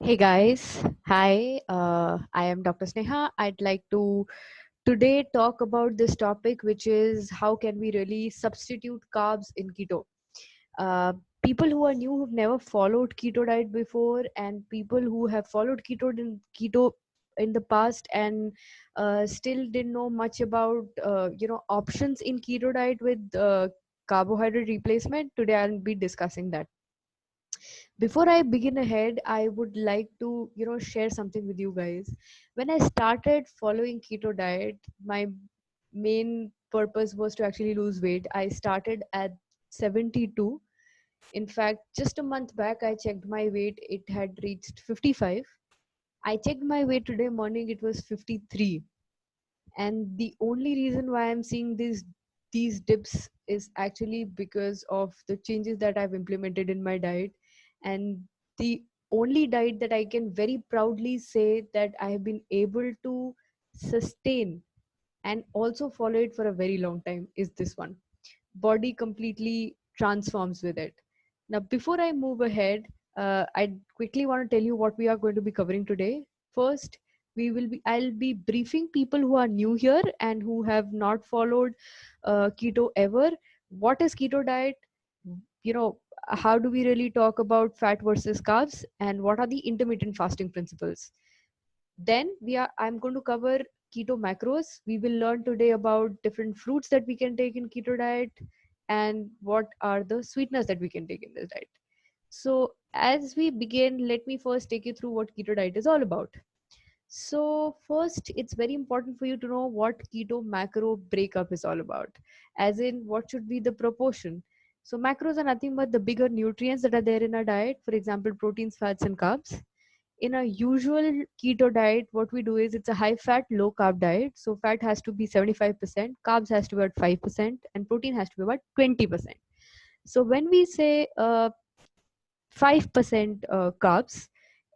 Hey guys, hi. I am Dr. Sneha. I'd like to today talk about this topic, which is how can we really substitute carbs in keto. Uh, People who are new who've never followed keto diet before, and people who have followed keto in the past and still didn't know much about options in keto diet with carbohydrate replacement. Today I'll be discussing that. Before I begin ahead, I would like to share something with you guys. When I started following keto diet, my main purpose was to actually lose weight. I started at 72. In fact, just a month back I checked my weight, it had reached 55. I checked my weight today morning, it was 53. And the only reason why I'm seeing these dips is actually because of the changes that I've implemented in my diet. And the only diet that I can very proudly say that I have been able to sustain and also follow it for a very long time is this one. Body completely transforms with it. Now, before I move ahead, I quickly want to tell you what we are going to be covering today. First, I'll be briefing people who are new here and who have not followed keto ever. What is keto diet? You know, how do we really talk about fat versus carbs, and what are the intermittent fasting principles? Then I'm going to cover keto macros. We will learn today about different fruits that we can take in keto diet and what are the sweeteners that we can take in this diet. So as we begin, let me first take you through what keto diet is all about. So first, it's very important for you to know what keto macro breakup is all about, as in what should be the proportion. So macros are nothing but the bigger nutrients that are there in our diet, for example, proteins, fats, and carbs. In a usual keto diet, what we do is it's a high fat low carb diet. So fat has to be 75%, carbs has to be about 5%, and protein has to be about 20%. So when we say 5% carbs,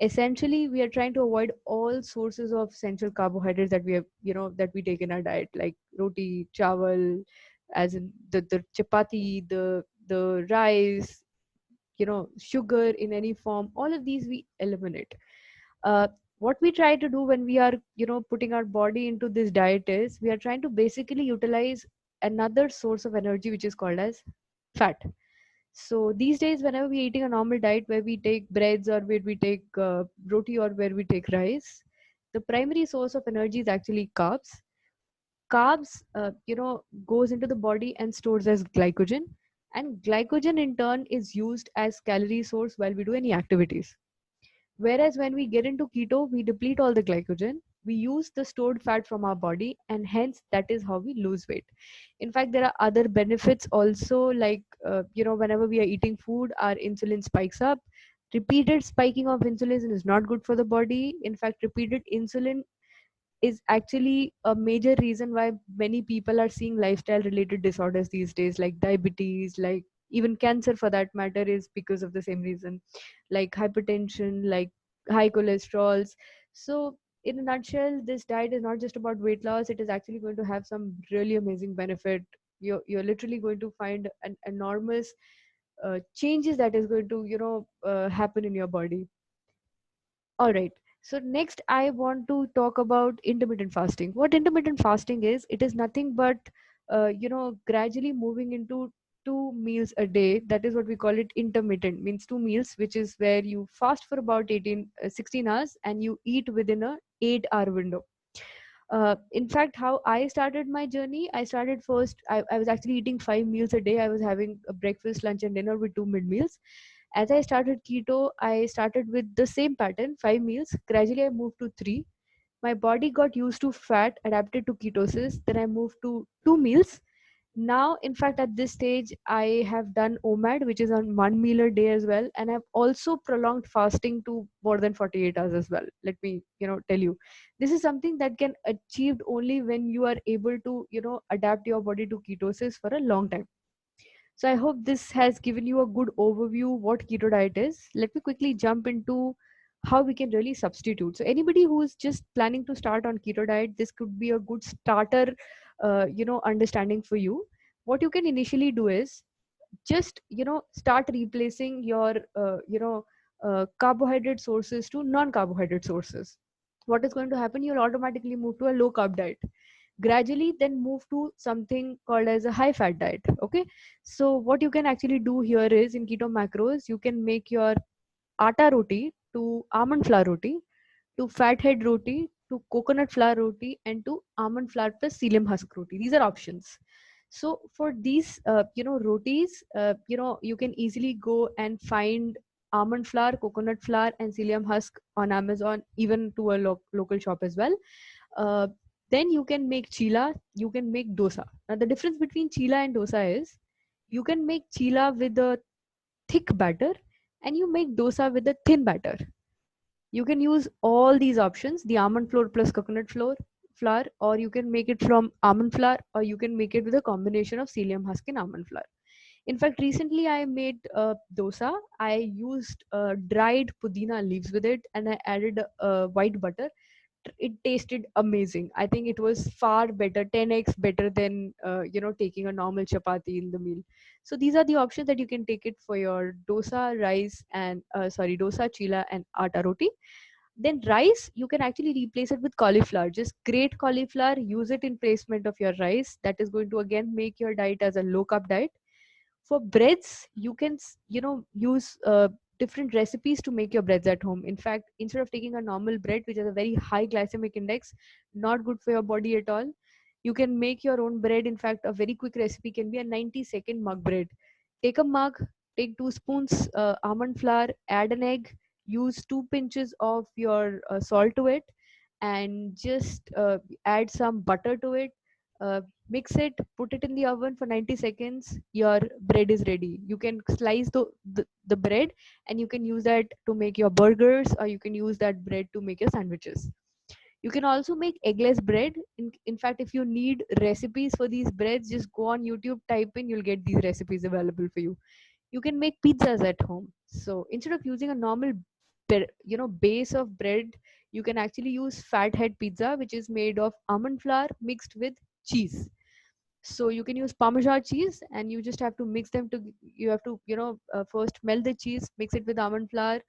essentially we are trying to avoid all sources of essential carbohydrates that we have, that we take in our diet, like roti, chawal, as in the chapati, the rice, sugar in any form. All of these we eliminate. uh, what we try to do when we are putting our body into this diet is we are trying to basically utilize another source of energy, which is called as fat. So these days, whenever we're eating a normal diet where we take breads or where we take roti or where we take rice, the primary source of energy is actually carbs. Carbs goes into the body and stores as glycogen, and glycogen in turn is used as calorie source while we do any activities. Whereas when we get into keto, we deplete all the glycogen, we use the stored fat from our body, and hence that is how we lose weight. In fact, there are other benefits also, like, whenever we are eating food, our insulin spikes up. Repeated spiking of insulin is not good for the body. In fact, repeated insulin is actually a major reason why many people are seeing lifestyle related disorders these days, like diabetes, like even cancer for that matter, is because of the same reason, like hypertension, like high cholesterols. So in a nutshell, this diet is not just about weight loss, it is actually going to have some really amazing benefit. You're literally going to find an enormous changes that is going to happen in your body. All right. So next, I want to talk about intermittent fasting. What intermittent fasting is, it is nothing but, gradually moving into 2 meals a day. That is what we call it. Intermittent means 2 meals, which is where you fast for about 16 hours and you eat within a 8-hour window. In fact, how I started my journey, I started first, I was actually eating 5 meals a day. I was having a breakfast, lunch, and dinner with 2 mid meals. As I started keto, I started with the same pattern, 5 meals. Gradually, I moved to three. My body got used to fat, adapted to ketosis. Then I moved to 2 meals. Now, in fact, at this stage, I have done OMAD, which is on 1 meal a day as well. And I've also prolonged fasting to more than 48 hours as well. Let me, tell you, this is something that can achieved only when you are able to, adapt your body to ketosis for a long time. So I hope this has given you a good overview what keto diet is. Let me quickly jump into how we can really substitute. So anybody who is just planning to start on keto diet, this could be a good starter, understanding for you. What you can initially do is just start replacing your carbohydrate sources to non-carbohydrate sources. What is going to happen? You'll automatically move to a low carb diet, gradually then move to something called as a high fat diet. Okay, so what you can actually do here is, in keto macros, you can make your atta roti to almond flour roti to fathead roti to coconut flour roti and to almond flour plus psyllium husk roti. These are options. So for these rotis, you can easily go and find almond flour, coconut flour and psyllium husk on Amazon, even to a local shop as well. uh, then you can make chila, you can make dosa. Now the difference between chila and dosa is, you can make chila with a thick batter and you make dosa with a thin batter. You can use all these options, the almond flour plus coconut flour, or you can make it from almond flour, or you can make it with a combination of psyllium husk and almond flour. In fact, recently I made dosa. I used dried pudina leaves with it, and I added white butter. It tasted amazing. I think it was far better, 10x better than taking a normal chapati in the meal. So these are the options that you can take it for your dosa, rice, and dosa, chila, and atta roti. Then rice, you can actually replace it with cauliflower. Just grate cauliflower, use it in placement of your rice. That is going to again make your diet as a low carb diet. For breads, you can use different recipes to make your breads at home. In fact, instead of taking a normal bread which has a very high glycemic index, not good for your body at all, you can make your own bread. In fact, a very quick recipe can be a 90-second mug bread. Take a mug, take 2 spoons almond flour, add an egg, use 2 pinches of your salt to it, and just add some butter to it. Mix it, put it in the oven for 90 seconds. Your bread is ready. You can slice the bread, and you can use that to make your burgers, or you can use that bread to make your sandwiches. You can also make eggless bread. In fact, if you need recipes for these breads, just go on YouTube, type in, you'll get these recipes available for you. You can make pizzas at home. So instead of using a normal base of bread, you can actually use fathead pizza, which is made of almond flour mixed with cheese. So you can use parmesan cheese, and you just have to mix them to, you have to first melt the cheese, mix it with almond flour,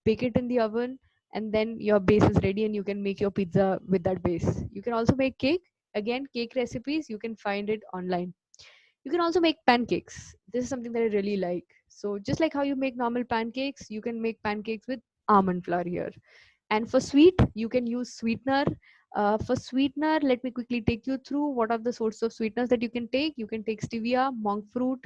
bake it in the oven, and then your base is ready, and you can make your pizza with that base. You can also make cake. Again, cake recipes, you can find it online. You can also make pancakes. This is something that I really like. So just like how you make normal pancakes, you can make pancakes with almond flour here. And for sweet, you can use sweetener. For sweetener, let me quickly take you through what are the sorts of sweeteners that you can take. You can take stevia, monk fruit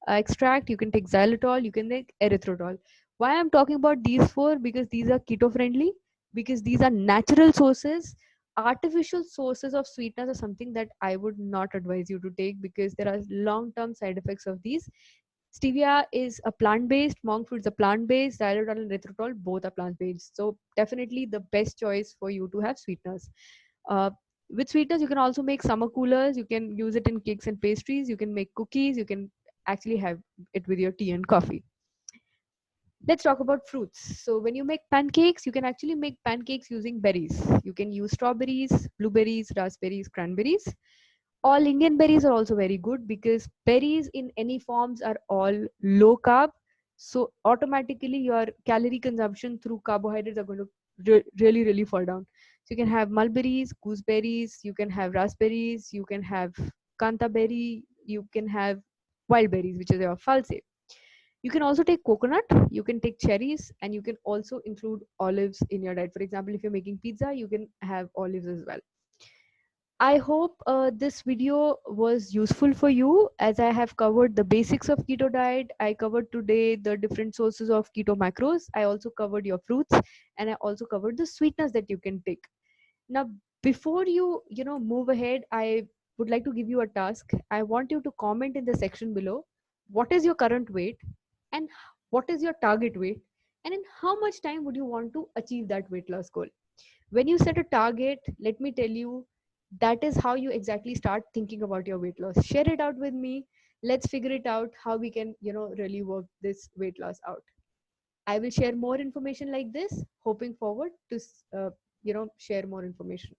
extract, you can take xylitol, you can take erythritol. Why I'm talking about these four? Because these are keto friendly, because these are natural sources. Artificial sources of sweeteners are something that I would not advise you to take, because there are long term side effects of these. Stevia is a plant-based, monk fruit is a plant-based, xylitol and erythritol both are plant-based. So definitely the best choice for you to have sweeteners. Uh, with sweeteners, you can also make summer coolers. You can use it in cakes and pastries. You can make cookies. You can actually have it with your tea and coffee. Let's talk about fruits. So when you make pancakes, you can actually make pancakes using berries. You can use strawberries, blueberries, raspberries, cranberries. All Indian berries are also very good, because berries in any forms are all low carb. So automatically your calorie consumption through carbohydrates are going to really, really fall down. So you can have mulberries, gooseberries, you can have raspberries, you can have kanta berry, you can have wild berries, which is your false. You can also take coconut, you can take cherries, and you can also include olives in your diet. For example, if you're making pizza, you can have olives as well. I hope this video was useful for you, as I have covered the basics of keto diet. I covered today the different sources of keto macros. I also covered your fruits, and I also covered the sweeteners that you can take. Now, before you move ahead, I would like to give you a task. I want you to comment in the section below, what is your current weight, and what is your target weight, and in how much time would you want to achieve that weight loss goal. When you set a target, let me tell you, that is how you exactly start thinking about your weight loss. Share it out with me. Let's figure it out how we can really work this weight loss out. I will share more information like this, hoping forward to share more information.